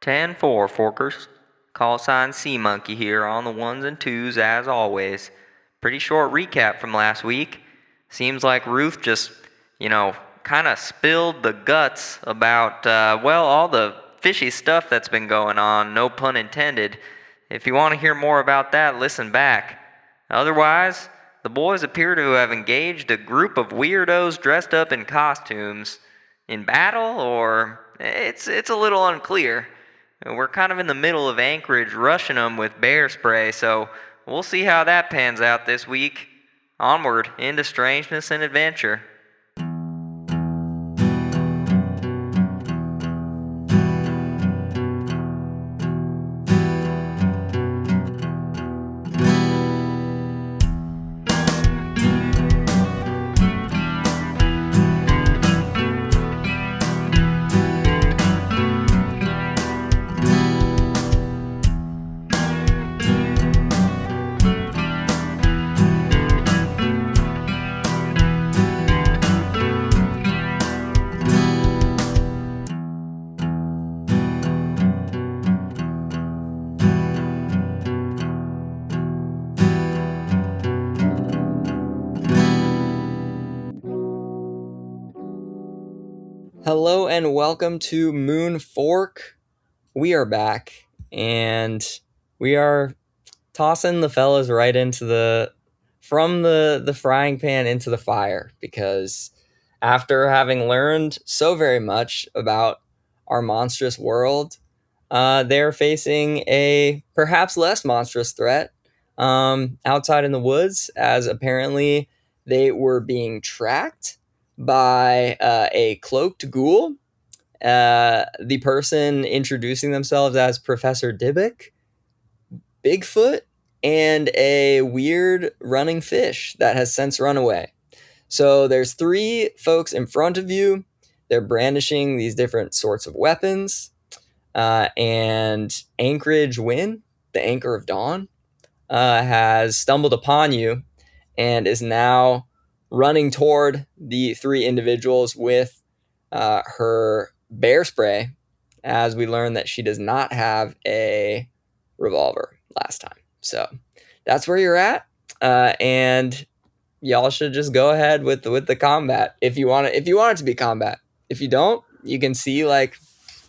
10-4, Forkers. Call sign Sea Monkey here on the ones and twos as always. Pretty short recap from last week. Seems like Ruth just, kind of spilled the guts about, all the fishy stuff that's been going on, no pun intended. If you want to hear more about that, listen back. Otherwise, the boys appear to have engaged a group of weirdos dressed up in costumes in battle, or it's a little unclear. We're kind of in the middle of Anchorage rushing them with bear spray, so we'll see how that pans out this week. Onward into strangeness and adventure. Hello and welcome to Moon Fork. We are back and we are tossing the fellas right into from the frying pan into the fire, because after having learned so very much about our monstrous world, they're facing a perhaps less monstrous threat outside in the woods, as apparently they were being tracked by a cloaked ghoul. The person introducing themselves as Professor Dybbuk, Bigfoot, and a weird running fish that has since run away. So there's three folks in front of you. They're brandishing these different sorts of weapons. And Anchorage Wynn, the Anchor of Dawn, has stumbled upon you and is now running toward the three individuals with her bear spray, as we learned that she does not have a revolver last time. So that's where you're at, and y'all should just go ahead with the combat if you want it to be combat. If you don't, you can see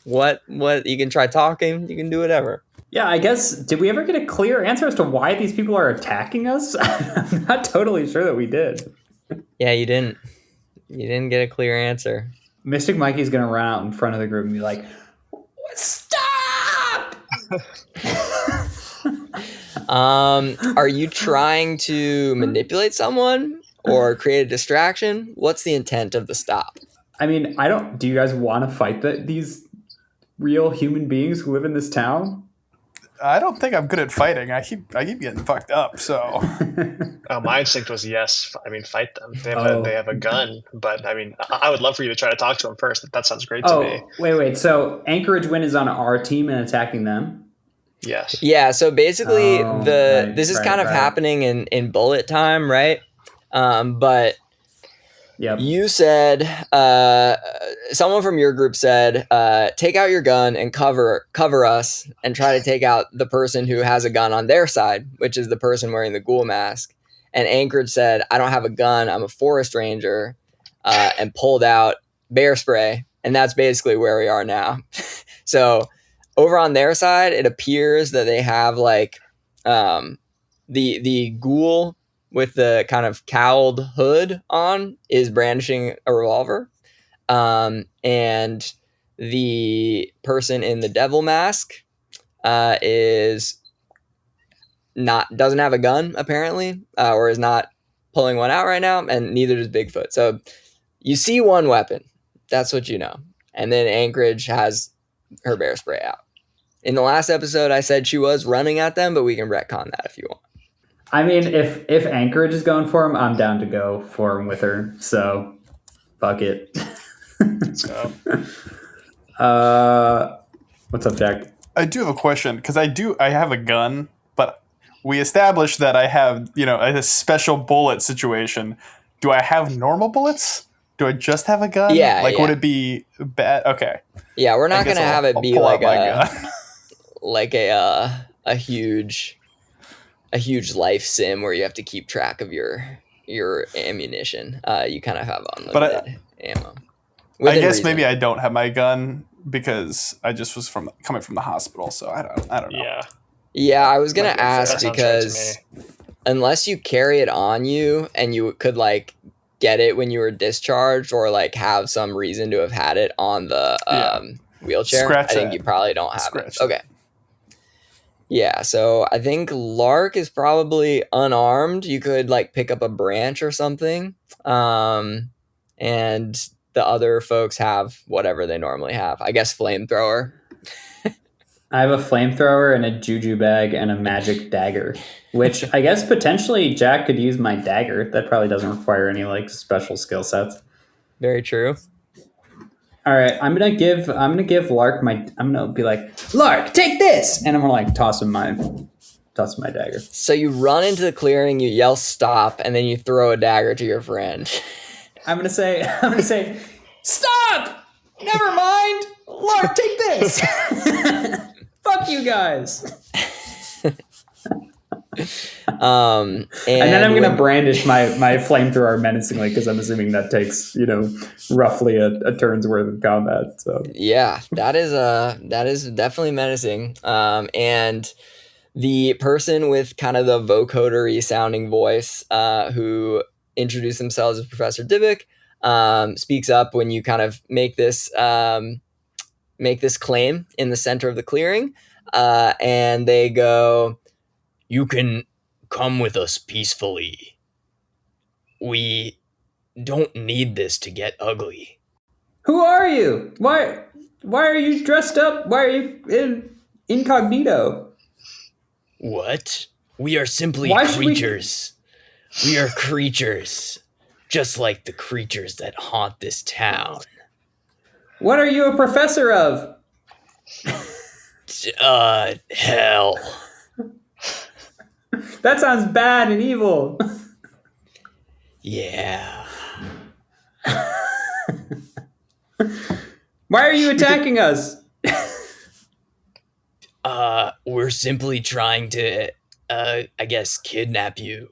what you can try talking, you can do whatever. Yeah, I guess, did we ever get a clear answer as to why these people are attacking us? I'm not totally sure that we did. Yeah, you didn't get a clear answer. Mystic Mikey's gonna run out in front of the group and be like, "Stop!" Are you trying to manipulate someone or create a distraction? What's the intent of the stop? I mean, do you guys want to fight these real human beings who live in this town? I don't think I'm good at fighting. I keep getting fucked up. So, my instinct was yes. I mean, fight them. They have a gun, but I mean, I would love for you to try to talk to them first. That sounds great to me. Wait. So Anchorage Wynn is on our team and attacking them. Yes. Yeah. So basically, this is kind of happening in bullet time, right? But. Yep. You said, someone from your group said, take out your gun and cover us and try to take out the person who has a gun on their side, which is the person wearing the ghoul mask. And Anchorage said, I don't have a gun, I'm a forest ranger, and pulled out bear spray. And that's basically where we are now. So over on their side, it appears that they have the ghoul with the kind of cowled hood on is brandishing a revolver. And the person in the devil mask doesn't have a gun, apparently, or is not pulling one out right now, and neither does Bigfoot. So you see one weapon. That's what you know. And then Anchorage has her bear spray out. In the last episode, I said she was running at them, but we can retcon that if you want. I mean, if Anchorage is going for him, I'm down to go for him with her. So, fuck it. So, what's up, Jack? I do have a question, because I have a gun, but we established that I have, a special bullet situation. Do I have normal bullets? Do I just have a gun? Yeah, Like, yeah. would it be bad? Okay. Yeah, we're I not guess gonna have it I'll be pull like out my gun. a huge life sim where you have to keep track of your ammunition. You kind of have unlimited ammo. I Within guess reason. maybe I don't have my gun because I just was coming from the hospital, so I don't know. Yeah. Yeah, I was gonna Might be unfair. ask That sounds right to because me. unless you carry it on you and you could like get it when you were discharged or like have some reason to have had it on the wheelchair, Scratch I think that. you probably don't have Scratch it. that. Okay. Yeah, so I think Lark is probably unarmed. You could like pick up a branch or something. And the other folks have whatever they normally have. I guess flamethrower. I have a flamethrower and a juju bag and a magic dagger, which I guess potentially Jack could use my dagger. That probably doesn't require any like special skill sets. Very true. All right, I'm gonna give Lark I'm gonna be like, Lark, take this, and I'm gonna like toss him my dagger. So you run into the clearing, you yell stop, and then you throw a dagger to your friend. I'm gonna say, stop! Never mind, Lark, take this. Fuck you guys. And then I'm gonna brandish my flamethrower menacingly because I'm assuming that takes roughly a turn's worth of combat. So yeah, that is definitely menacing. And the person with kind of the vocodery sounding voice, who introduced themselves as Professor Dybbuk, speaks up when you kind of make this claim in the center of the clearing, and they go, "You can come with us peacefully. We don't need this to get ugly." who are you? Why are you dressed up? Why are you in incognito? What? We are simply Why should we- creatures. We are creatures, just like the creatures that haunt this town. What are you a professor of? Hell. That sounds bad and evil. Yeah. Why are you attacking us? We're simply trying to, I guess, kidnap you.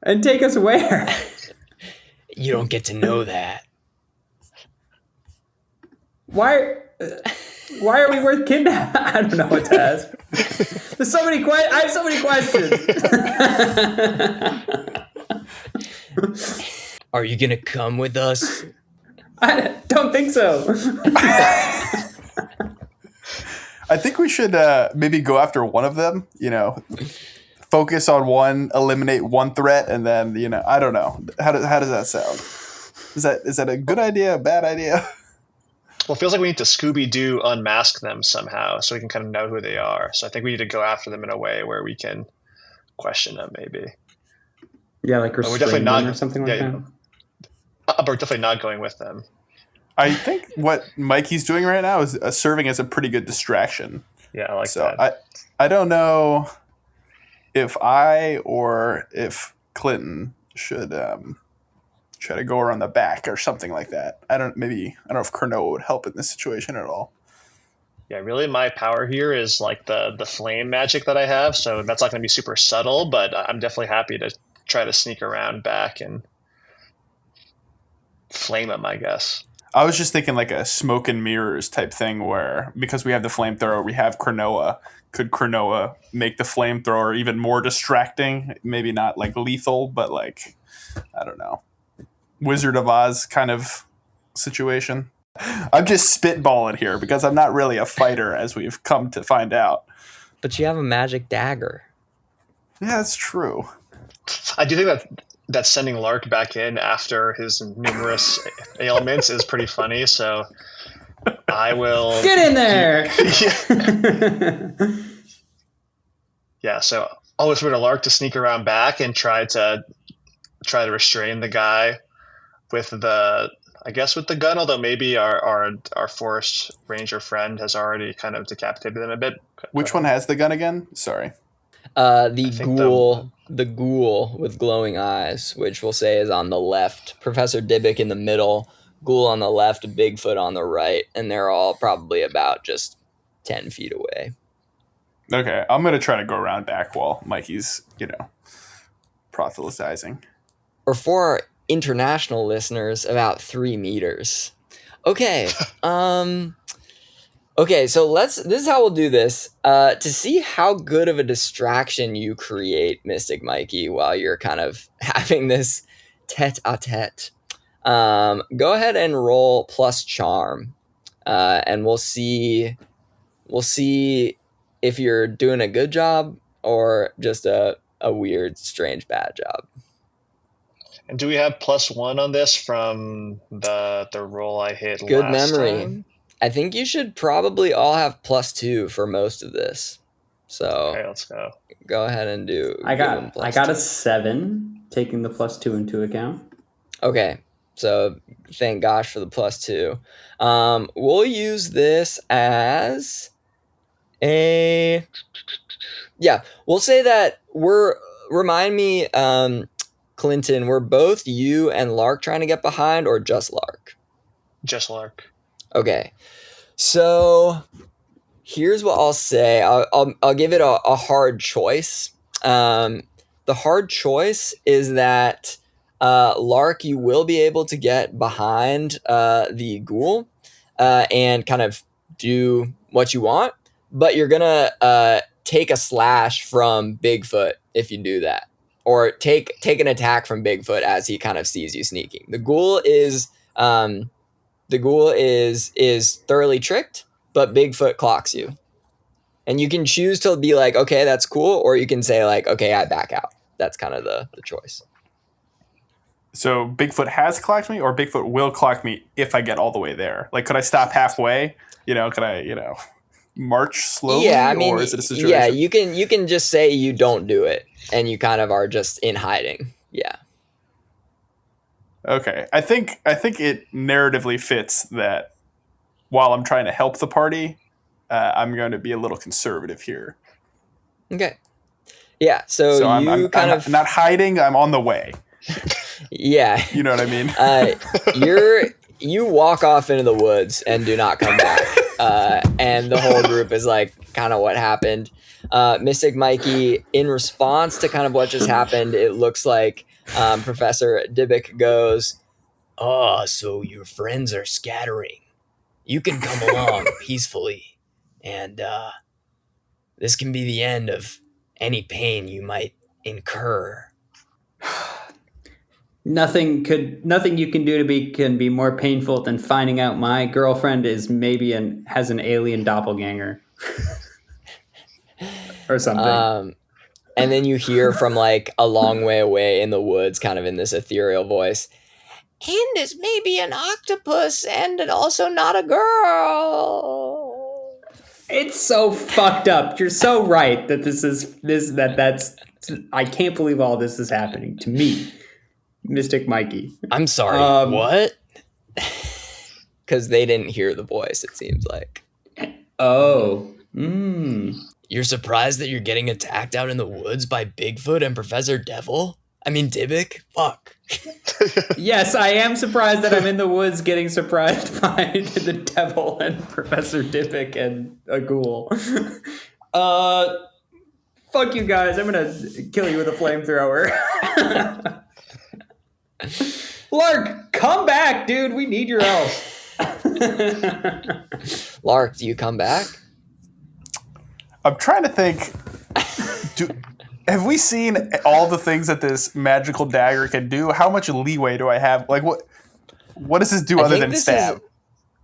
And take us where? You don't get to know that. Why are we worth kidnapping? I don't know what to ask. I have so many questions. Are you gonna come with us? I don't think so. I think we should maybe go after one of them. Focus on one, eliminate one threat, and then I don't know. How does that sound? Is that a good idea? A bad idea? Well, it feels like we need to Scooby-Doo unmask them somehow so we can kind of know who they are. So I think we need to go after them in a way where we can question them, maybe. Yeah, like But we're definitely not or something like that. We're definitely not going with them. I think what Mikey's doing right now is serving as a pretty good distraction. Yeah, I like So that. I don't know if I or if Clinton should try to go around the back or something like that. I don't know if Cronoa would help in this situation at all. Yeah, really my power here is like the flame magic that I have, so that's not going to be super subtle, but I'm definitely happy to try to sneak around back and flame them, I guess. I was just thinking like a smoke and mirrors type thing where, because we have the flamethrower, we have Cronoa. Could Cronoa make the flamethrower even more distracting? Maybe not like lethal, but like, I don't know, Wizard of Oz kind of situation. I'm just spitballing here because I'm not really a fighter, as we've come to find out. But you have a magic dagger. Yeah, that's true. I do think that sending Lark back in after his numerous ailments is pretty funny, so I will Get in there. Yeah, so I'll whisper to Lark to sneak around back and try to restrain the guy with the gun, although maybe our forest ranger friend has already kind of decapitated them a bit. Which one has the gun again? Sorry. The think the ghoul with glowing eyes, which we'll say is on the left. Professor Dybbuk in the middle, ghoul on the left, Bigfoot on the right, and they're all probably about just 10 feet away. Okay, I'm gonna try to go around back while Mikey's, proselytizing. Or for our international listeners, about 3 meters. Okay. Okay, so this is how we'll do this. To see how good of a distraction you create, Mystic Mikey, while you're kind of having this tete-a-tete, go ahead and roll plus charm. And we'll see if you're doing a good job or just a weird, strange, bad job. And do we have +1 on this from the roll I hit Good last memory. time? I think you should probably all have +2 for most of this. So Okay, let's go. go ahead and do. I give them got a +2. 7, taking the +2 into account. Okay, so thank gosh for the +2. We'll use this as a. Yeah, we'll say that remind me, Clinton, were both you and Lark trying to get behind, or just Lark? Just Lark. Okay, so here's what I'll say. I'll give it a hard choice. The hard choice is that Lark, you will be able to get behind the ghoul and kind of do what you want, but you're gonna take a slash from Bigfoot if you do that, or take an attack from Bigfoot as he kind of sees you sneaking. The ghoul is thoroughly tricked, but Bigfoot clocks you. And you can choose to be like, okay, that's cool, or you can say like, okay, I back out. That's kind of the choice. So Bigfoot has clocked me, or Bigfoot will clock me if I get all the way there? Like, could I stop halfway? Could I, march slowly? Yeah, I mean, or is it a situation? yeah, you can just say you don't do it, and you kind of are just in hiding. Yeah. Okay, I think it narratively fits that while I'm trying to help the party, I'm going to be a little conservative here. Okay. Yeah. So I'm not hiding. I'm on the way. Yeah. You know what I mean? You walk off into the woods and do not come back. And the whole group is like, kind of what happened. Mystic Mikey, in response to kind of what just happened, it looks like Professor Dybbuk goes, "Oh, so your friends are scattering. You can come along peacefully, and this can be the end of any pain you might incur." Nothing you can do can be more painful than finding out my girlfriend is has an alien doppelganger or something. And then you hear from like a long way away in the woods, kind of in this ethereal voice, "And is maybe an octopus, and also not a girl." It's so fucked up. You're so right that that's. I can't believe all this is happening to me. Mystic Mikey. I'm sorry, what? Because they didn't hear the voice, it seems like. Oh. You're surprised that you're getting attacked out in the woods by Bigfoot and Professor Dybbuk? Fuck. Yes, I am surprised that I'm in the woods getting surprised by the devil and Professor Dybbuk and a ghoul. Fuck you guys. I'm going to kill you with a flamethrower. Lark, come back, dude. We need your help. Lark, do you come back? I'm trying to think. Have we seen all the things that this magical dagger can do? How much leeway do I have? Like, what does this do other than stab?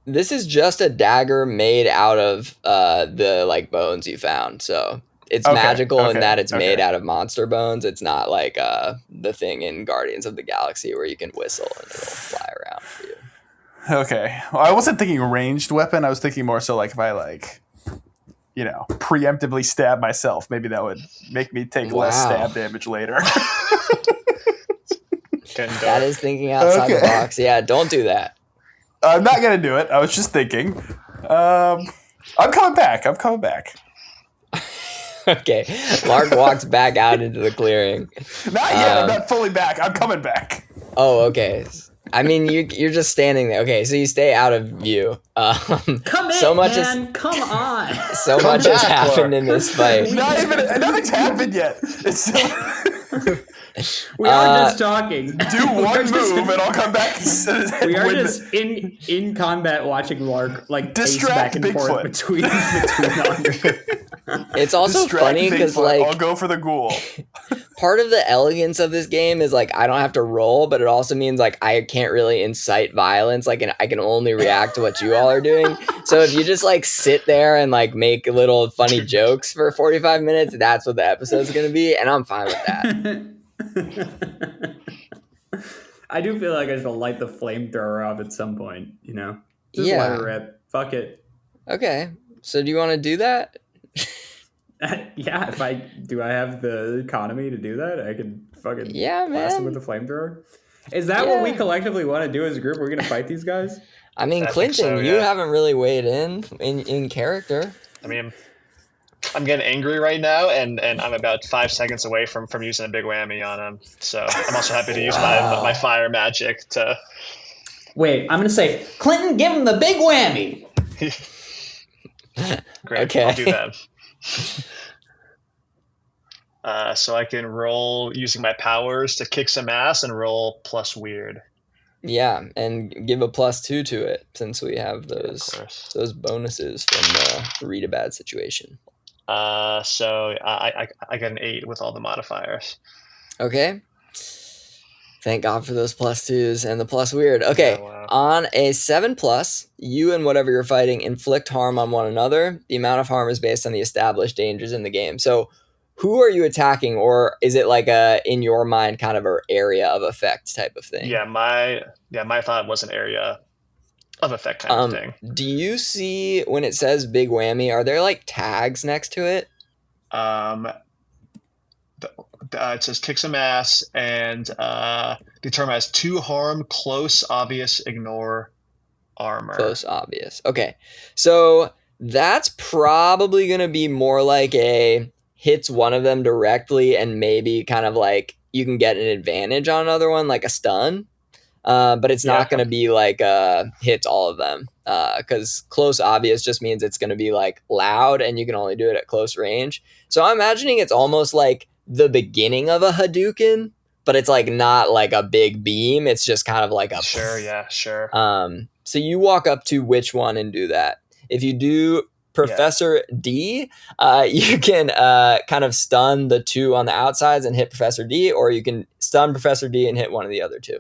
This is just a dagger made out of the like bones you found. So it's magical in that it's made out of monster bones. It's not like the thing in Guardians of the Galaxy where you can whistle and it'll fly around for you. Okay. Well, I wasn't thinking ranged weapon. I was thinking more so like if I preemptively stab myself, maybe that would make me take less stab damage later. That is thinking outside the box. Yeah, don't do that. I'm not going to do it. I was just thinking. I'm coming back. Okay. Lark walks back out into the clearing. Not yet. I'm not fully back. I'm coming back. Oh, okay. I mean, you're just standing there. Okay, so you stay out of view. Come so in, much man. Come on. So Come much has back, happened Lark. in this fight. Nothing's happened yet. It's still, We are just talking. do one move and I'll come back. We are just in combat watching Lark like pace Distract back and Bigfoot. forth between It's also funny because I'll like go for the ghoul. part of the elegance of this game is like I don't have to roll, but it also means like I can't really incite violence. Like, and I can only react to what you all are doing. So if you just like sit there and like make little funny jokes for 45 minutes, that's what the episode's gonna be, and I'm fine with that. I do feel like I should light the flamethrower off at some point, you know? Just Yeah. let it rip. Fuck it. Okay, so do you want to do that? Yeah, if I have the economy to do that, I can fucking Yeah, blast him man. with the flamethrower. Is that what we Yeah. collectively want to do as a group? We're gonna fight these guys? I mean, I think Clinton, so, you yeah. haven't really weighed in character. I mean, I'm getting angry right now, and I'm about 5 seconds away from using a big whammy on him. So I'm also happy to use my fire magic to. Wait, I'm gonna say, Clinton, give him the big whammy. Great, Okay. I'll do that. So I can roll using my powers to kick some ass and roll plus weird. Yeah, and give a +2 to it since we have Of those course. bonuses from the read a bad situation. So I got an 8 with all the modifiers. Okay. Thank God for those +2s and the plus weird. Okay, Yeah, wow. on a 7+, you and whatever you're fighting inflict harm on one another. The amount of harm is based on the established dangers in the game. So, who are you attacking, or is it like a in your mind kind of an area of effect type of thing? Yeah, my thought was an area of effect kind of thing. Do you see when it says big whammy? Are there like tags next to it? It says kick some ass and determine as 2 harm, close, obvious, ignore, armor. Close, obvious. Okay, so that's probably gonna be more like a hits one of them directly, and maybe kind of like you can get an advantage on another one, like a stun. But it's not Yeah. gonna be like hits all of them, because close, obvious just means it's gonna be like loud, and you can only do it at close range. So I'm imagining it's almost like the beginning of a Hadouken, but it's like not like a big beam. It's just kind of like a Sure, yeah, sure. So you walk up to which one and do that. If you do Professor D, you can kind of stun the 2 on the outsides and hit Professor D, or you can stun Professor D and hit one of the other 2.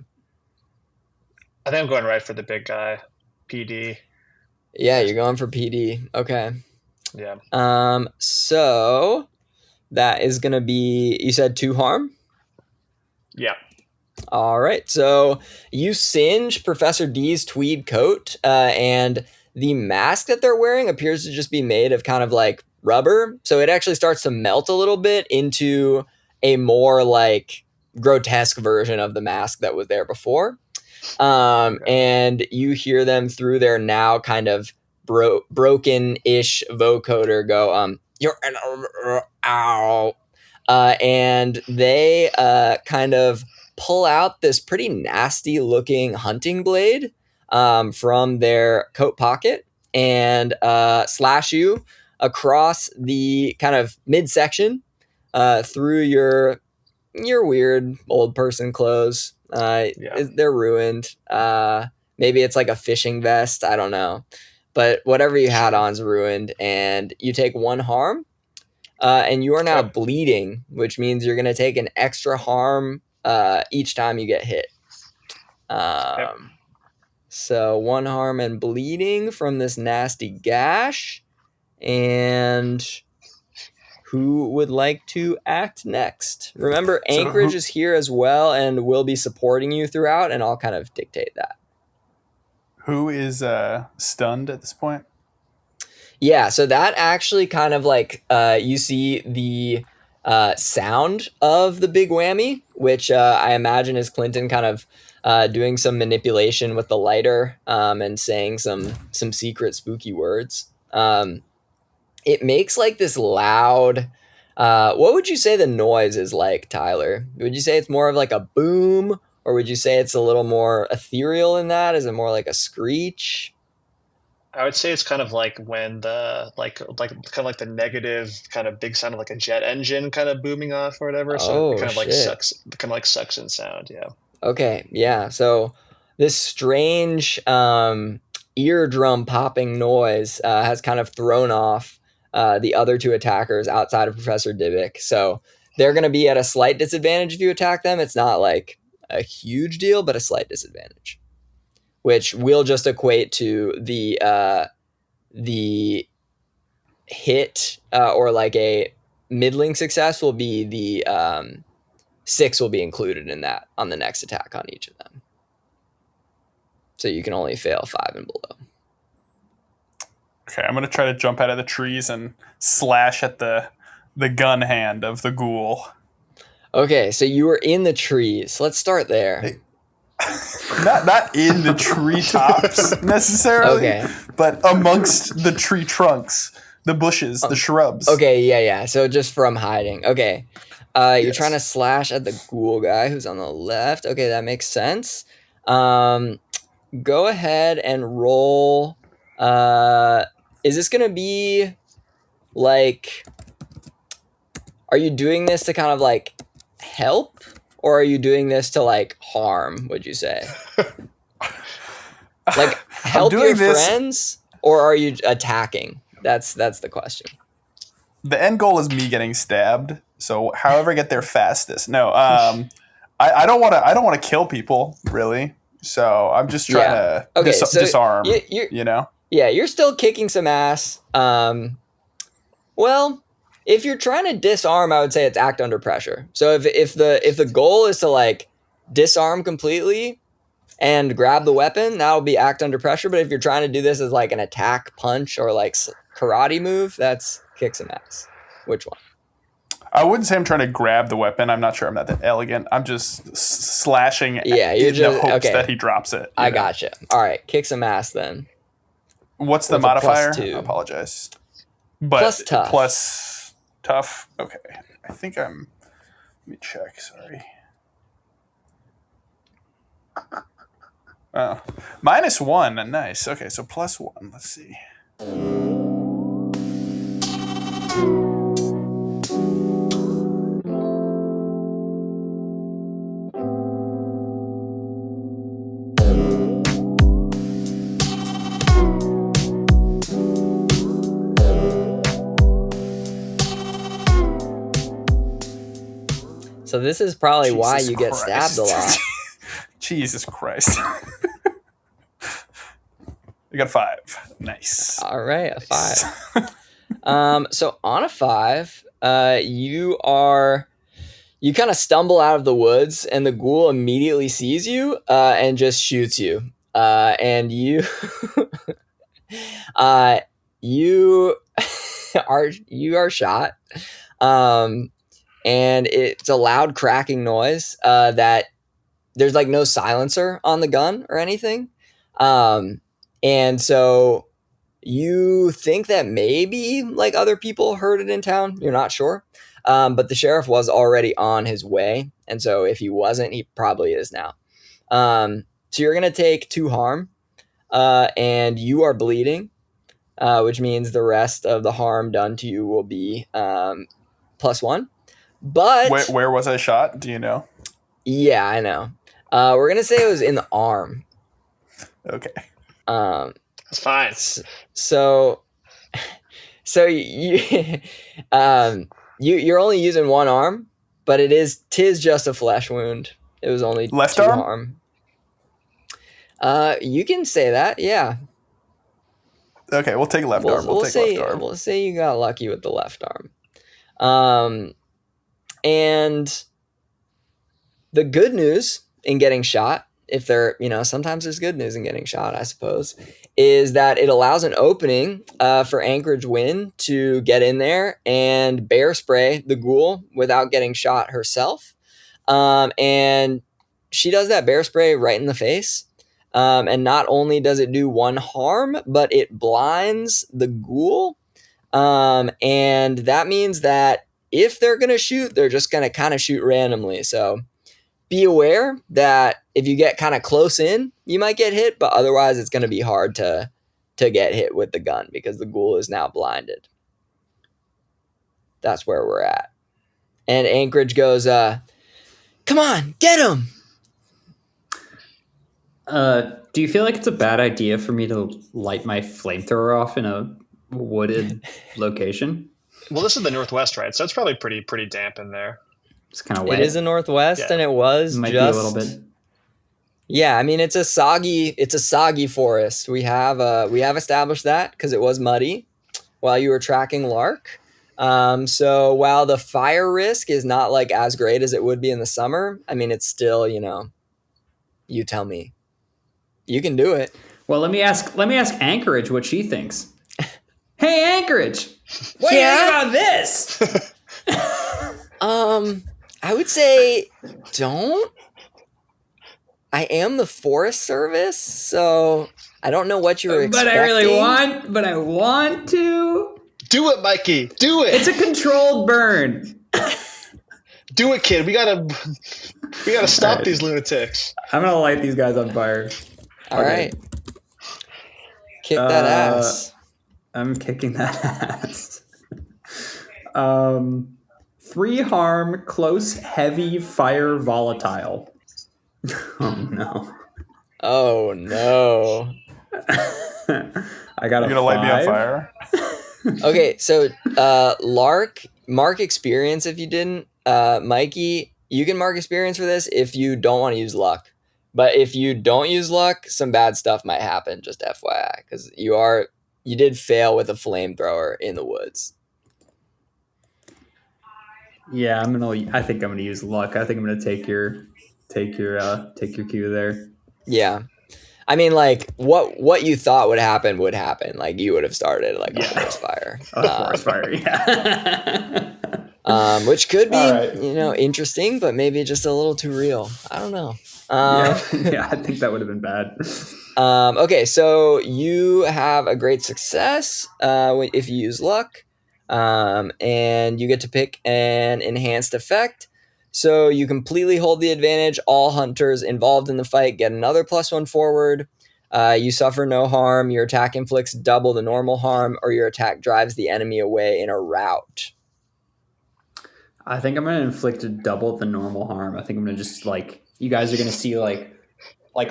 I think I'm going right for the big guy, PD. Yeah, you're going for PD. Okay. Yeah. So that is gonna be, you said 2 harm? Yeah. All right, so you singe Professor D's tweed coat, and the mask that they're wearing appears to just be made of kind of like rubber. So it actually starts to melt a little bit into a more like grotesque version of the mask that was there before. And you hear them through their now kind of broken-ish vocoder go, you're ow. And they kind of pull out this pretty nasty looking hunting blade from their coat pocket and slash you across the kind of midsection through your weird old person clothes. They're ruined. Maybe it's like a fishing vest. I don't know. But whatever you had on is ruined, and you take 1 harm. And you are now bleeding, which means you're going to take an extra harm each time you get hit. So 1 harm and bleeding from this nasty gash. And who would like to act next? Remember, Anchorage is here as well and will be supporting you throughout, and I'll kind of dictate that. Who is stunned at this point? Yeah, so that actually kind of like you see the sound of the big whammy, which I imagine is Clinton kind of doing some manipulation with the lighter and saying some secret spooky words. It makes like this loud What would you say the noise is like, Tyler? Would you say it's more of like a boom, or would you say it's a little more ethereal than that? Is it more like a screech? I would say it's kind of like when the kind of like the negative kind of big sound of like a jet engine kind of booming off or whatever. So it Oh, kind of like shit. suction sound. Yeah. Okay, yeah. So this strange eardrum popping noise has kind of thrown off the other two attackers outside of Professor Dybbuk. So they're going to be at a slight disadvantage if you attack them. It's not like a huge deal, but a slight disadvantage, which will just equate to the hit or like a middling success will be the 6 will be included in that on the next attack on each of them. So you can only fail 5 and below. Okay, I'm gonna try to jump out of the trees and slash at the gun hand of the ghoul. Okay, so you were in the trees. Let's start there. Hey. Not in the treetops necessarily, Okay. but amongst the tree trunks, the bushes, the shrubs. Okay, yeah. So just from hiding. Okay. You're Yes. trying to slash at the ghoul guy who's on the left. Okay, that makes sense. Go ahead and roll. Is this going to be like... Are you doing this to kind of like help? Or are you doing this to like harm, would you say? Like help your friends? Or are you attacking? That's the question. The end goal is me getting stabbed. So however I get there fastest. No, I don't want to kill people really. So I'm just trying to disarm. You know. Yeah, you're still kicking some ass. Well, if you're trying to disarm, I would say it's act under pressure. So if the goal is to like disarm completely and grab the weapon, that'll be act under pressure. But if you're trying to do this as like an attack, punch, or like karate move, that's kick some ass. Which one? I wouldn't say I'm trying to grab the weapon. I'm not sure I'm not that elegant. I'm just slashing in the hopes that he drops it. I gotcha. All right, kick some ass then. What's the modifier? +2. I apologize. But plus tough. Plus tough. Okay. I think I'm... Let me check. Sorry. Oh. -1. Nice. Okay, so +1. Let's see. So this is probably why you get stabbed a lot. Jesus Christ. I got a 5. Nice. All right, a 5. So on a 5, you kind of stumble out of the woods, and the ghoul immediately sees you and just shoots you. And you you are shot. And it's a loud cracking noise that there's like no silencer on the gun or anything. And so you think that maybe like other people heard it in town. You're not sure. But the sheriff was already on his way. And so if he wasn't, he probably is now. So you're going to take 2 harm and you are bleeding, which means the rest of the harm done to you will be +1. But where was I shot? Do you know? Yeah, I know. We're going to say it was in the arm. Okay. That's fine. So you you're only using 1 arm, but tis just a flesh wound. It was only left 2 arm. You can say that, yeah. Okay, we'll take left arm. We'll take left arm. We'll say you got lucky with the left arm. And the good news in getting shot, if there, sometimes there's good news in getting shot, I suppose, is that it allows an opening for Anchorage Wind to get in there and bear spray the ghoul without getting shot herself. And she does that bear spray right in the face. And not only does it do 1 harm, but it blinds the ghoul. And that means that if they're going to shoot, they're just going to kind of shoot randomly. So be aware that if you get kind of close in, you might get hit, but otherwise it's going to be hard to get hit with the gun because the ghoul is now blinded. That's where we're at. And Anchorage goes, come on, get him! Do you feel like it's a bad idea for me to light my flamethrower off in a wooded location? Well, this is the Northwest, right? So it's probably pretty damp in there. It's kind of wet. It is the Northwest, and it was Might just be a little bit. Yeah, I mean it's a soggy forest. We have established that because it was muddy while you were tracking Lark. So while the fire risk is not like as great as it would be in the summer, I mean it's still, you tell me. You can do it. Well, let me ask Anchorage what she thinks. Hey, Anchorage, what do you think about this? I would say don't. I am the Forest Service, so I don't know what you were expecting. But I want to. Do it, Mikey. Do it. It's a controlled burn. Do it, kid. We gotta stop these lunatics. I'm gonna light these guys on fire. All right. Kick that ass. I'm kicking that ass. 3 harm, close, heavy, fire, volatile. Oh no. Oh no. I got You're gonna light me on fire? Okay, so Lark, mark experience if you didn't. Mikey, you can mark experience for this if you don't want to use luck. But if you don't use luck, some bad stuff might happen, just FYI. Because you did fail with a flamethrower in the woods. Yeah, I think I'm gonna use luck. I think I'm gonna take your cue there. Yeah. I mean, like, what you thought would happen. Like, you would have started, like, a forest fire. A forest fire, yeah. Which could be, right. interesting, but maybe just a little too real. I don't know. Yeah, I think that would have been bad. Okay, so you have a great success if you use luck. And you get to pick an enhanced effect. So you completely hold the advantage. All hunters involved in the fight get another +1 forward. You suffer no harm. Your attack inflicts double the normal harm, or your attack drives the enemy away in a rout. I think I'm going to inflict double the normal harm. I think I'm going to just you guys are going to see like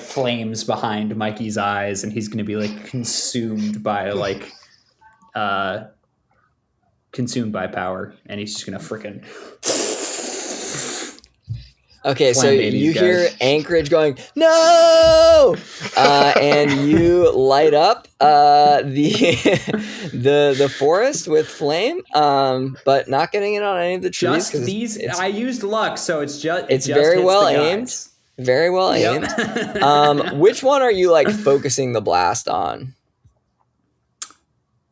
flames behind Mikey's eyes, and he's going to be consumed by power, and he's just going to freaking. Okay, so you hear Anchorage going, no! And you light up the forest with flame, but not getting it on any of the trees. Just these, I used luck, so it's just very well aimed. Very well aimed. Which one are you focusing the blast on?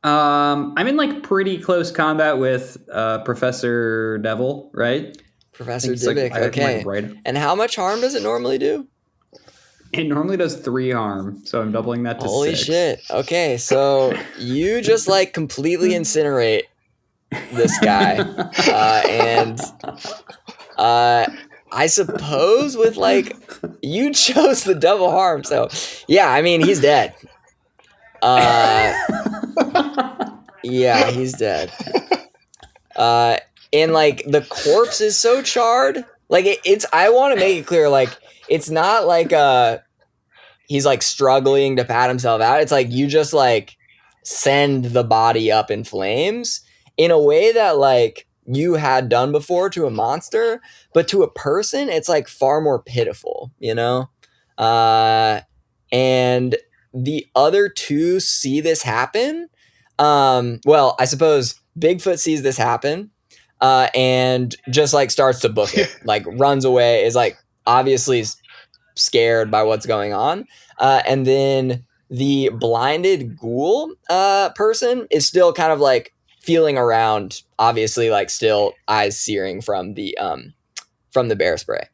I'm in pretty close combat with Professor Devil, right? Professor Dybbuk, okay. Right. And how much harm does it normally do? It normally does 3 harm, so I'm doubling that to 6. Holy shit. Okay, so you just completely incinerate this guy. And I suppose with you chose the double harm, so yeah, I mean he's dead. Yeah, he's dead. And the corpse is so charred. It's I want to make it clear, it's not he's struggling to pat himself out. It's you just send the body up in flames in a way that you had done before to a monster, but to a person it's far more pitiful, and the other two see this happen. Well, I suppose Bigfoot sees this happen. And just starts to book it, runs away, is obviously scared by what's going on. And then the blinded ghoul person is still kind of feeling around, obviously still eyes searing from the bear spray.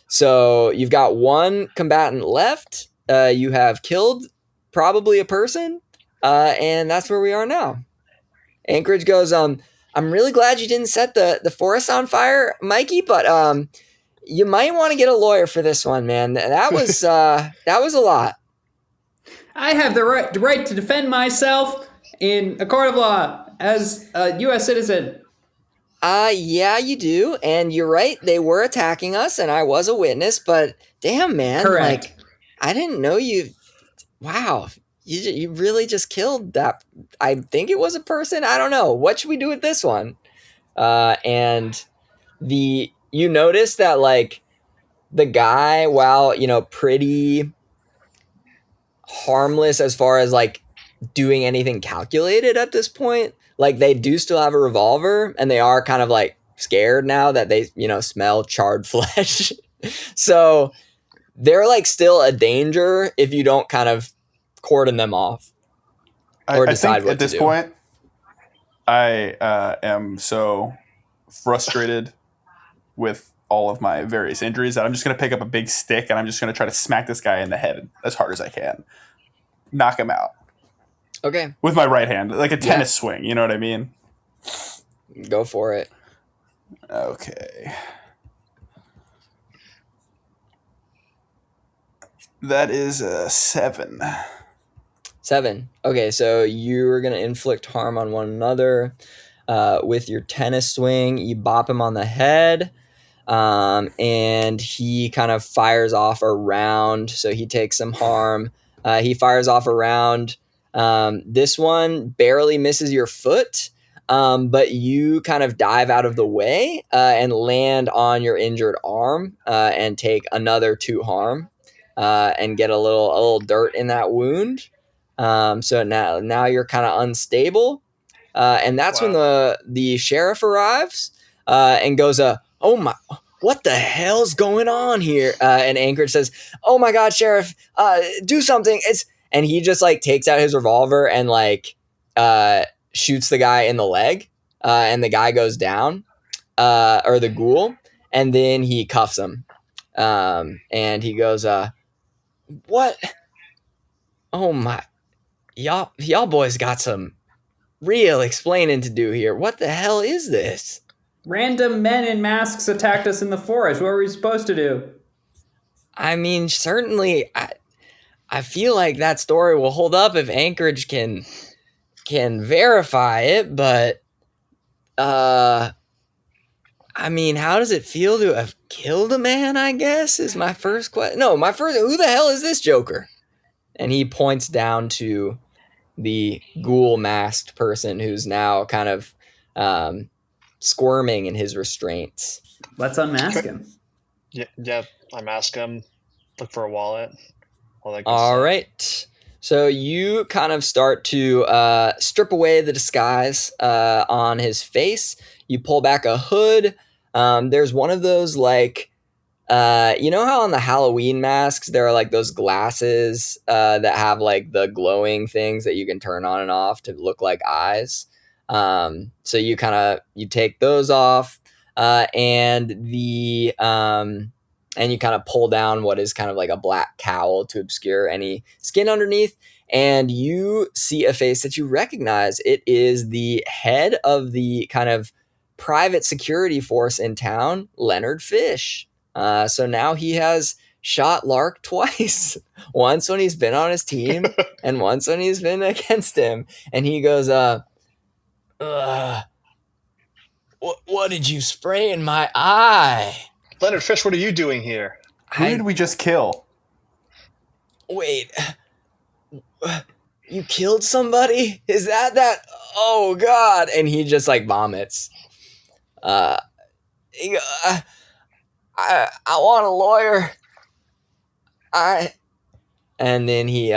So you've got one combatant left. You have killed probably a person, and that's where we are now. Anchorage goes, I'm really glad you didn't set the forest on fire, Mikey, but you might want to get a lawyer for this one, man. That was a lot. I have the right to defend myself in a court of law as a U.S. citizen. Yeah, you do, and you're right. They were attacking us, and I was a witness. But damn, man, Correct. like I didn't know you. Wow, you really just killed that. I think it was a person. I don't know. What should we do with this one? And you notice that like the guy, while pretty harmless as far as like doing anything calculated at this point, like they do still have a revolver, and they are kind of like scared now that they smell charred flesh. So they're like still a danger if you don't kind of cordon them off or decide I think what at this to do. point, I am so frustrated with all of my various injuries that I'm just going to pick up a big stick and I'm just going to try to smack this guy in the head as hard as I can. Knock him out. Okay, With my right hand, like a tennis swing, you know what I mean? go for it. Okay. That is a 7. 7. Okay, so you're going to inflict harm on one another with your tennis swing. You bop him on the head, and he kind of fires off a round, so he takes some harm. He fires off a round. This one barely misses your foot, but you kind of dive out of the way and land on your injured arm and take another 2 harm and get a little dirt in that wound. So now you're kind of unstable, and that's when the sheriff arrives and goes, "Oh my, what the hell's going on here?" And Anchorage says, "Oh my God, Sheriff, do something!" And he just like takes out his revolver and like shoots the guy in the leg, and the guy goes down, or the ghoul, and then he cuffs him, and he goes, "What? Oh my." Y'all boys got some real explaining to do here. What the hell is this? Random men in masks attacked us in the forest. What were we supposed to do? I mean, certainly, I feel like that story will hold up if Anchorage can verify it. But, I mean, how does it feel to have killed a man? I guess is my first question. No, my first. Who the hell is this Joker? And he points down to the ghoul masked person who's now kind of squirming in his restraints. Let's unmask him. Yeah, unmask him. Look for a wallet. All right. So you kind of start to strip away the disguise on his face. You pull back a hood. There's one of those like, you know how on the Halloween masks there are like those glasses that have like the glowing things that you can turn on and off to look like eyes. So you take those off, and you kind of pull down what is kind of like a black cowl to obscure any skin underneath, and you see a face that you recognize. It is the head of the kind of private security force in town, Leonard Fish. So now he has shot Lark twice. Once when he's been on his team and once when he's been against him. And he goes, what did you spray in my eye? Leonard Fish, what are you doing here? Who did we just kill? Wait, you killed somebody? Is that? Oh God. And he just like vomits. I want a lawyer. And then he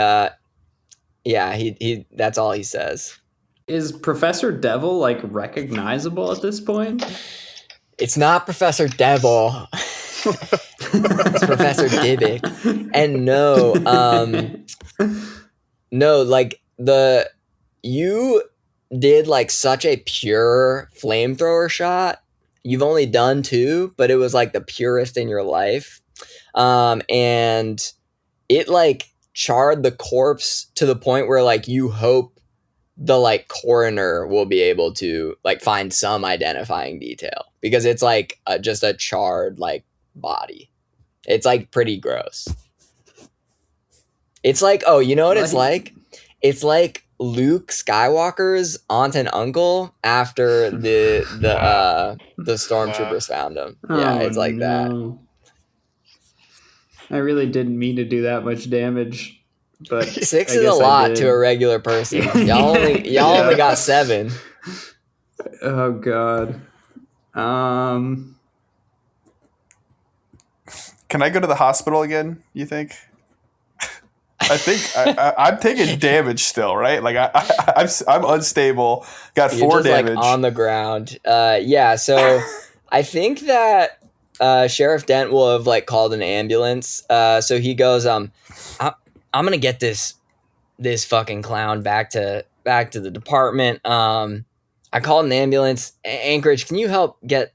that's all he says. Is Professor Devil like recognizable at this point? It's not Professor Devil. It's Professor Dybbuk. And no, like you did like such a pure flamethrower shot. You've only done 2, but it was like the purest in your life. And it like charred the corpse to the point where like you hope the like coroner will be able to like find some identifying detail because it's like just a charred like body. It's like pretty gross. It's like, oh, you know what it's like? It's like Luke Skywalker's aunt and uncle after the stormtroopers found him. Yeah, it's like that. I really didn't mean to do that much damage. But 6 is a lot to a regular person. Y'all only got 7. Oh god. Can I go to the hospital again? You think? I think I'm taking damage still, right? Like I'm unstable. Got 4 You're just, damage like, on the ground. Yeah. So I think that Sheriff Dent will have like called an ambulance. So he goes, I'm gonna get this fucking clown back to the department. I called an ambulance. Anchorage, can you help get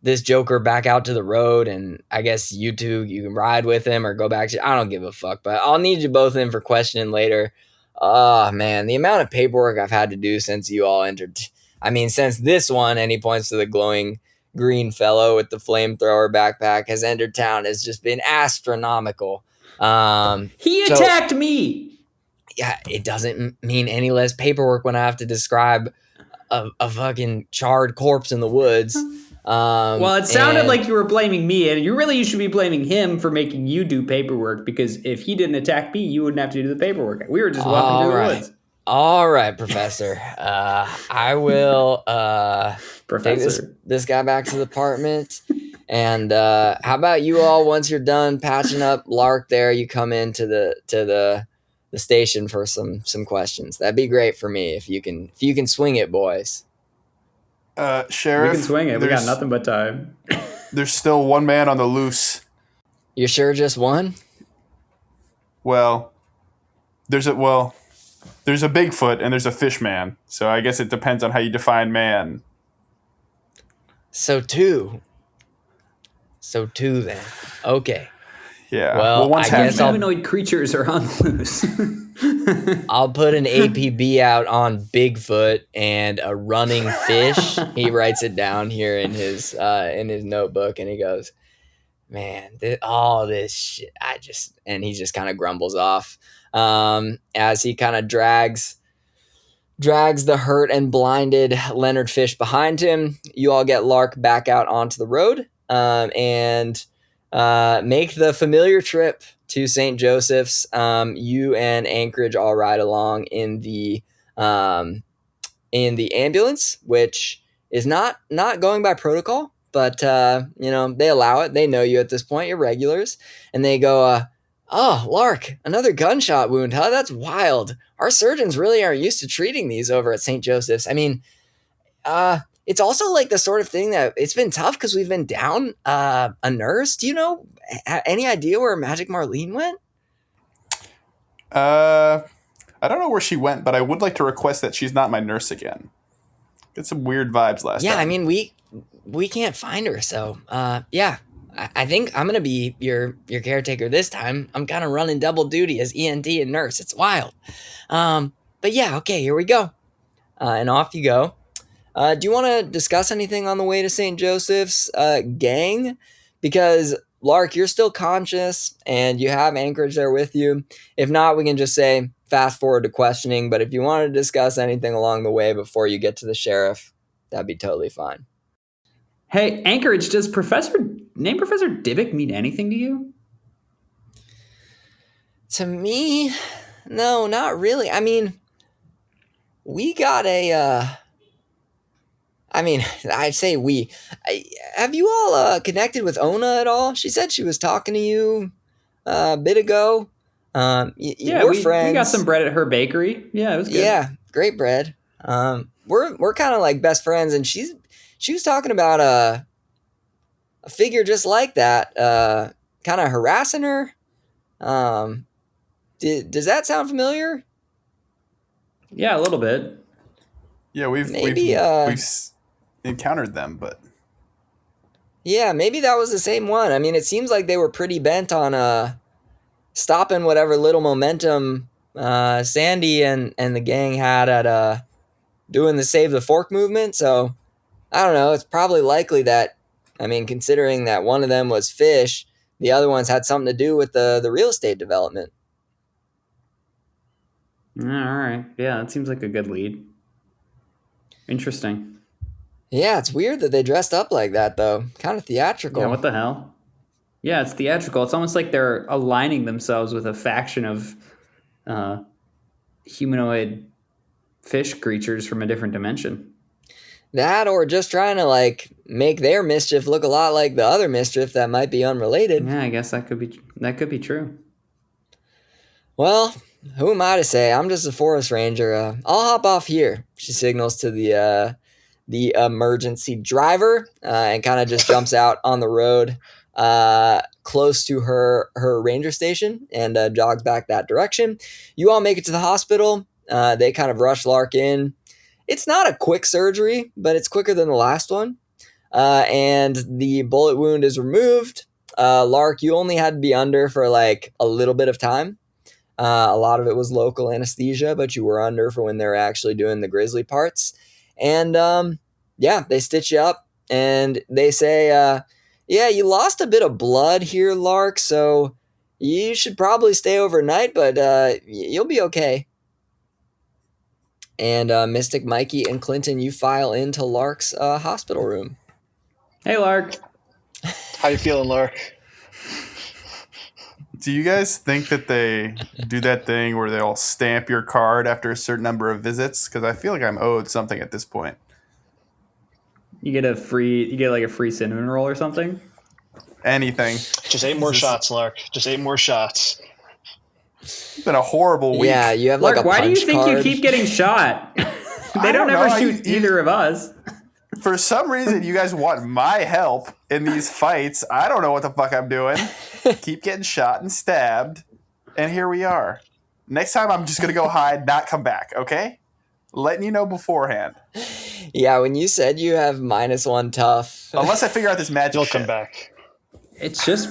this Joker back out to the road? And I guess you two, you can ride with him or go back to. I don't give a fuck, but I'll need you both in for questioning later. Oh man, the amount of paperwork I've had to do since you all entered. I mean, since this one, and he points to the glowing green fellow with the flamethrower backpack, has entered town has just been astronomical. He attacked me. Yeah, it doesn't mean any less paperwork when I have to describe a fucking charred corpse in the woods. Well, it sounded like you were blaming me, and you should be blaming him for making you do paperwork, because if he didn't attack me, you wouldn't have to do the paperwork. We were just walking through the woods. All right, Professor. I will take this guy back to the apartment. And how about you all, once you're done patching up Lark there, you come into the station for some questions. That'd be great for me if you can swing it, boys. Sheriff, we can swing it. We got nothing but time. There's still one man on the loose. You sure just one? Well, there's a Bigfoot and there's a fish man. So I guess it depends on how you define man. So two then. Okay. Yeah. Well, I guess humanoid creatures are on the loose. I'll put an APB out on Bigfoot and a running fish. He writes it down here in his notebook, and he goes, "Man, all this shit. And he just kind of grumbles off as he kind of drags the hurt and blinded Leonard Fish behind him. You all get Lark back out onto the road and make the familiar trip to St. Joseph's. You and Anchorage all ride along in the ambulance, which is not going by protocol, but they allow it. They know you at this point. You're regulars, and they go, "Oh, Lark, another gunshot wound, huh? That's wild. Our surgeons really aren't used to treating these over at St. Joseph's. I mean, it's also like the sort of thing that it's been tough because we've been down a nurse. Do you know any idea where Magic Marlene went?" I don't know where she went, but I would like to request that she's not my nurse again. Get some weird vibes last time. Yeah, I mean, we can't find her, so yeah. I think I'm gonna be your caretaker this time. I'm kind of running double duty as ENT and nurse. It's wild. But yeah, okay, here we go. And off you go. Do you want to discuss anything on the way to St. Joseph's, gang? Because Lark, you're still conscious, and you have Anchorage there with you. If not, we can just say fast forward to questioning. But if you want to discuss anything along the way before you get to the sheriff, that'd be totally fine. Hey, Anchorage, does Professor Dybbuk mean anything to you? To me, no, not really. I mean, we got I say we. Have you all connected with Ona at all? She said she was talking to you a bit ago. We're friends. We got some bread at her bakery. Yeah, it was good. Yeah, great bread. We're kind of like best friends, and she was talking about a figure just like that, kind of harassing her. Does that sound familiar? Yeah, a little bit. Yeah, we've encountered them, but yeah, maybe that was the same one. I mean, it seems like they were pretty bent on stopping whatever little momentum Sandy and the gang had at doing the Save the Fork movement. So I don't know. It's probably likely that, I mean, considering that one of them was fish, the other ones had something to do with the real estate development. All right. Yeah, that seems like a good lead. Interesting. Yeah, it's weird that they dressed up like that, though. Kind of theatrical. Yeah, what the hell? Yeah, it's theatrical. It's almost like they're aligning themselves with a faction of humanoid fish creatures from a different dimension. That, or just trying to like make their mischief look a lot like the other mischief that might be unrelated. Yeah, I guess that could be true. Well, who am I to say? I'm just a forest ranger. I'll hop off here. She signals to the emergency driver and kind of just jumps out on the road close to her ranger station and jogs back that direction. You all make it to the hospital. They kind of rush Lark in. It's not a quick surgery, but it's quicker than the last one. And the bullet wound is removed. Lark, you only had to be under for like a little bit of time. A lot of it was local anesthesia, but you were under for when they were actually doing the grisly parts. And yeah, they stitch you up and they say, yeah, you lost a bit of blood here, Lark, so you should probably stay overnight, but you'll be okay. And Mystic, Mikey, and Clinton, you file into Lark's hospital room. Hey, Lark. How you feeling, Lark? Do you guys think that they do that thing where they'll stamp your card after a certain number of visits? Because I feel like I'm owed something at this point. You get like a free cinnamon roll or something? Anything. Just 8 more shots, Lark. Just 8 more shots. It's been a horrible week. Yeah, you have Lark, like a why do you punch think card. you keep getting shot? They don't ever shoot either of us. For some reason, you guys want my help in these fights. I don't know what the fuck I'm doing. Keep getting shot and stabbed, and here we are. Next time, I'm just going to go hide, not come back, okay? Letting you know beforehand. Yeah, when you said you have -1 tough. Unless I figure out this magic You'll shit. come back. It's just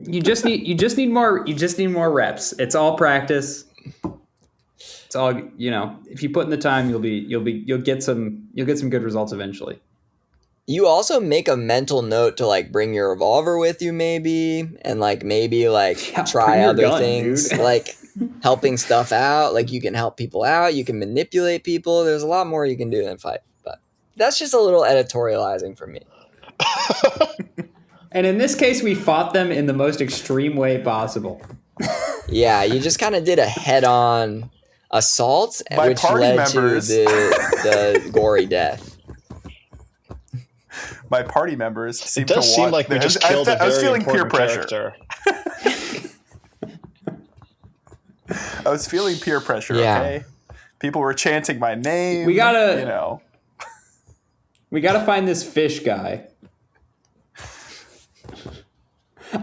you just need more reps. It's all practice. It's all, if you put in the time, you'll get some good results eventually. You also make a mental note to like bring your revolver with you maybe and like try other gun, things dude. like helping stuff out. Like you can help people out, you can manipulate people. There's a lot more you can do than fight, but that's just a little editorializing for me. And in this case, we fought them in the most extreme way possible. Yeah, you just kind of did a head-on assault, My which party led members- to the gory death. My party members seem It does to seem want... like we just killed a I was very feeling peer important pressure. character. I was feeling peer pressure, Yeah. okay? People were chanting my name. We gotta- You know. We got to find this fish guy.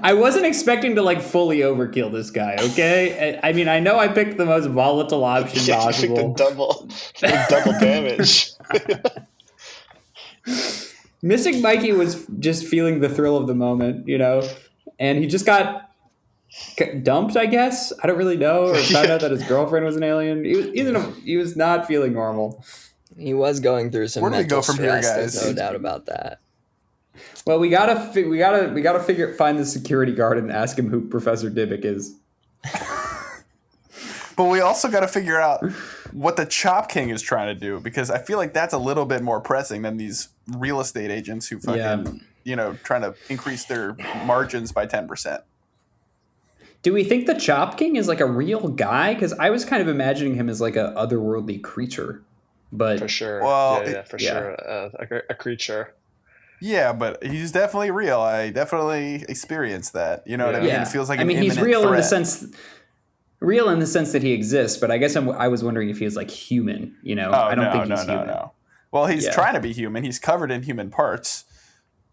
I wasn't expecting to like fully overkill this guy, okay? I mean, I know I picked the most volatile option Yeah, you picked possible. double damage. Mystic Mikey was just feeling the thrill of the moment, and he just got dumped, I guess. I don't really know, or found out that his girlfriend was an alien. He was not feeling normal. He was going through some Where do we mental go from here, stress, guys? there's no doubt about that. Well, we gotta find the security guard and ask him who Professor Dybbuk is. But we also got to figure out what the Chop King is trying to do, because I feel like that's a little bit more pressing than these real estate agents who fucking, trying to increase their margins by 10%. Do we think the Chop King is like a real guy? Because I was kind of imagining him as like a otherworldly creature. But For sure. Well, Sure. A creature. Yeah, but he's definitely real. I definitely experienced that. You know what I mean? yeah, It feels like I an mean, he's imminent real threat. in the sense that he exists. But I guess I was wondering if he was like human. Oh, I don't think he's human. No. Well, he's Yeah. trying to be human. He's covered in human parts.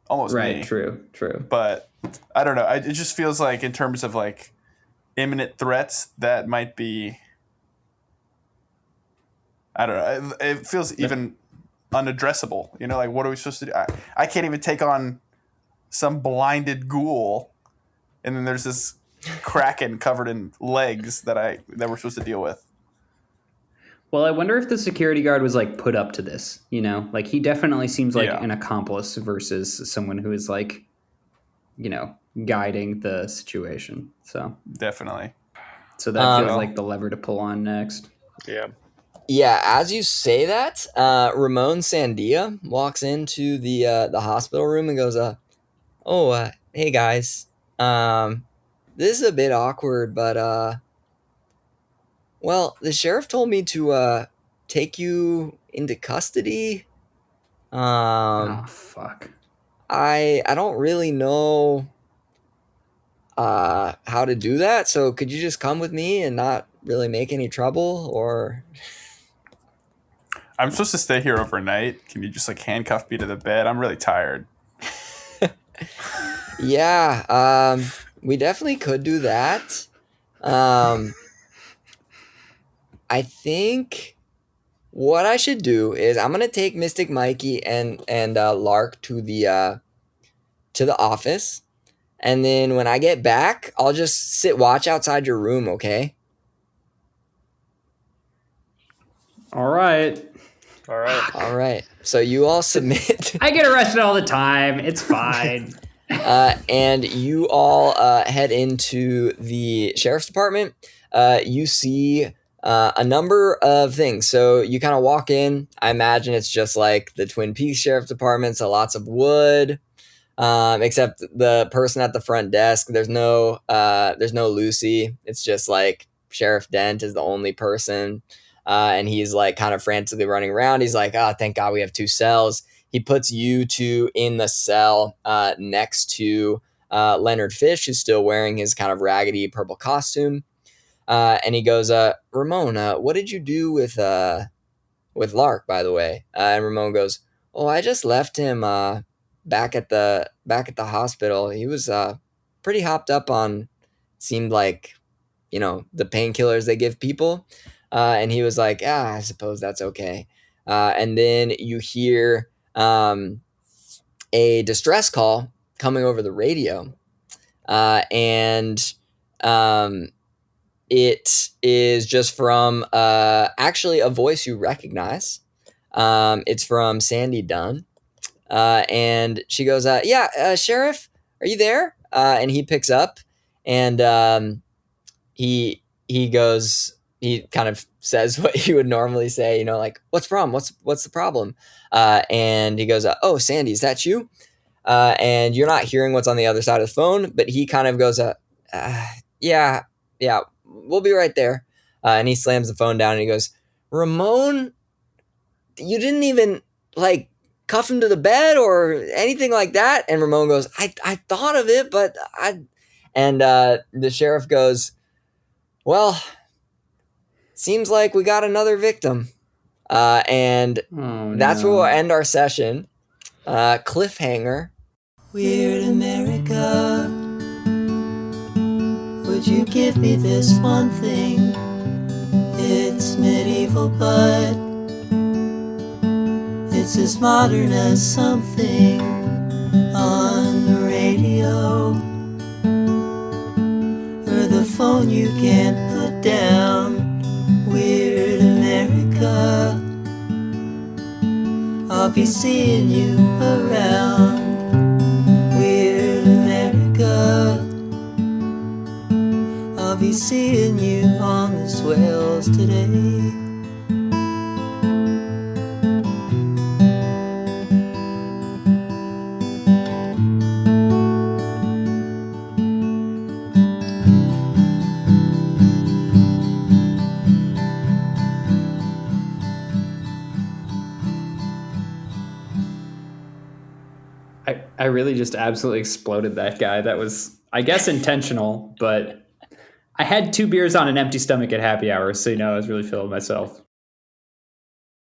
Almost Right. me. True. But I don't know. It just feels like in terms of like imminent threats, that might be... I don't know. It feels even unaddressable. Like what are we supposed to do? I can't even take on some blinded ghoul. And then there's this kraken covered in legs that we're supposed to deal with. Well, I wonder if the security guard was like put up to this, you know? Like he definitely seems like Yeah. an accomplice versus someone who is like, you know, guiding the situation. So Definitely. that feels Well. like the lever to pull on next. Yeah. Yeah, as you say that, Ramon Sandia walks into the hospital room and goes, hey guys, this is a bit awkward, but well, the sheriff told me to take you into custody. Oh fuck. I don't really know how to do that, so could you just come with me and not really make any trouble, or I'm supposed to stay here overnight. Can you just like handcuff me to the bed? I'm really tired. yeah, we definitely could do that. I think what I should do is I'm gonna take Mystic Mikey and Lark to the office, and then when I get back, I'll just sit watch outside your room. Okay? All right. All right. So you all submit. I get arrested all the time. It's fine. And you all head into the sheriff's department. You see a number of things. So you kind of walk in. I imagine it's just like the Twin Peaks Sheriff's Department. So lots of wood, except the person at the front desk. There's no Lucy. It's just like Sheriff Dent is the only person. And he's like kind of frantically running around. He's like, oh, thank God we have 2 cells. He puts you 2 in the cell next to Leonard Fish, who's still wearing his kind of raggedy purple costume. And he goes, Ramon, what did you do with Lark, by the way? And Ramon goes, oh, I just left him back at the hospital. He was pretty hopped up on, seemed like, you know, the painkillers they give people. And he was like, I suppose that's okay. And then you hear a distress call coming over the radio. And it is just from actually a voice you recognize. It's from Sandy Dunn. And she goes, Sheriff, are you there? And he picks up, and he goes, he kind of says what he would normally say, you know, like, what's the problem? What's the problem? And he goes, oh, Sandy, is that you? And you're not hearing what's on the other side of the phone, but he kind of goes, yeah, we'll be right there. And he slams the phone down and he goes, Ramon, you didn't even like cuff him to the bed or anything like that. And Ramon goes, I thought of it, but and the sheriff goes, well, seems like we got another victim. And that's where we'll end our session. Cliffhanger. Weird America, would you give me this one thing? It's medieval, but it's as modern as something on the radio or the phone you can't put down. Weird America, I'll be seeing you around. Weird America, I'll be seeing you on the swales today. I really just absolutely exploded that guy. That was, I guess, intentional, but I had 2 beers on an empty stomach at happy hour, so, you know, I was really feeling myself.